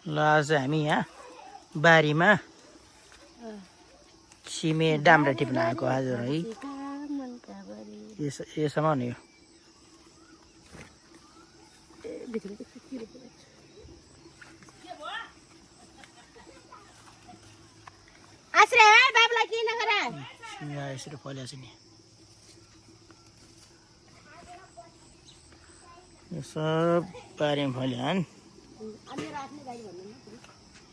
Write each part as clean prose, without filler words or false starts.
ल आज हामी यहाँ बारीमा सिमे डाम्रा टिप्न आएको आज है यसमा नि यो सिमे यसरी फलेको छ नि यो सब बारीमा फल्यो हन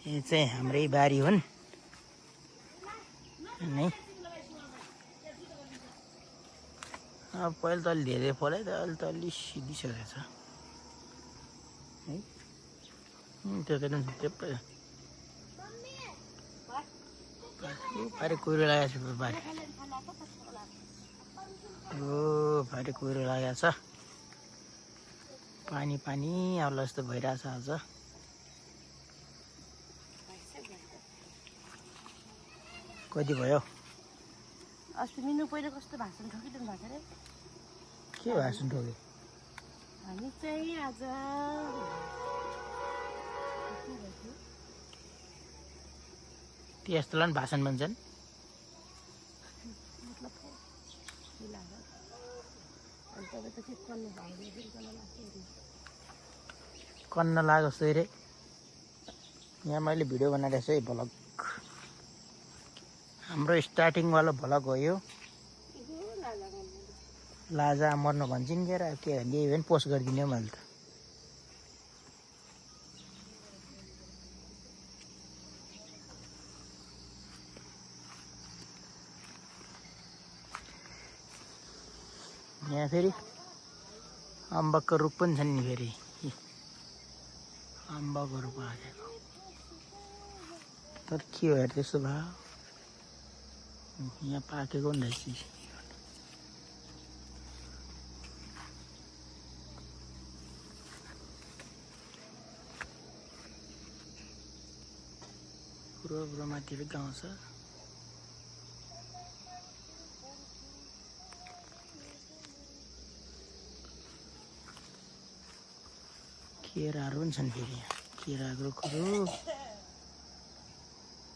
यो चाहिँ हाम्रै बारी हुन् नै अब पहिला त अलि धेरै फल्यो त अहिले त अलि सिधिसकेको छ है त्यो त थुप्रै भारी कुहिरो लागेको छ बारी ओ भारी कुहिरो लागेको छ पानी पानी आउला जस्तो भइरहेछ आज कति भयो अस्ति मिनु पहिला कस्तो भाषण ठोकिदिनु भएको रे के भाषण ठोक्यो हामी चाहिँ आज त्यस्तोलाई पनि भाषण भन्छन् कन्न लाग्यो जस्तो रे यहाँ मैले भिडियो बनाइरहेको छु है भ्लग हाम्रो स्टार्टिङवाला भ्लग हो यो लाजा मर्नु भन्छन् के र के ल्यायो भने पोस्ट गरिदिने हो मैले त यहाँ फेरि अम्बकको रुख पनि छन् नि फेरि अम्बकको रुख आएको तर के हो हेर त्यस्तो भयो यहाँ पाकेको नि रहेछ पुरो माथि गाउँ छ केराहरू पनि छन् फेरि यहाँ केराको रुखहरू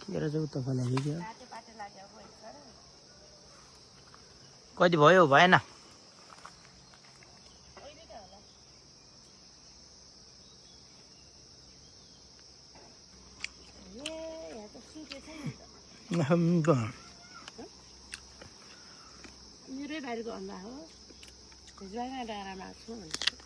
केरा चाहिँ उता फलाएको क्या कति भयो भएन मेरै बारीको अन्डा हो डाँडामा छु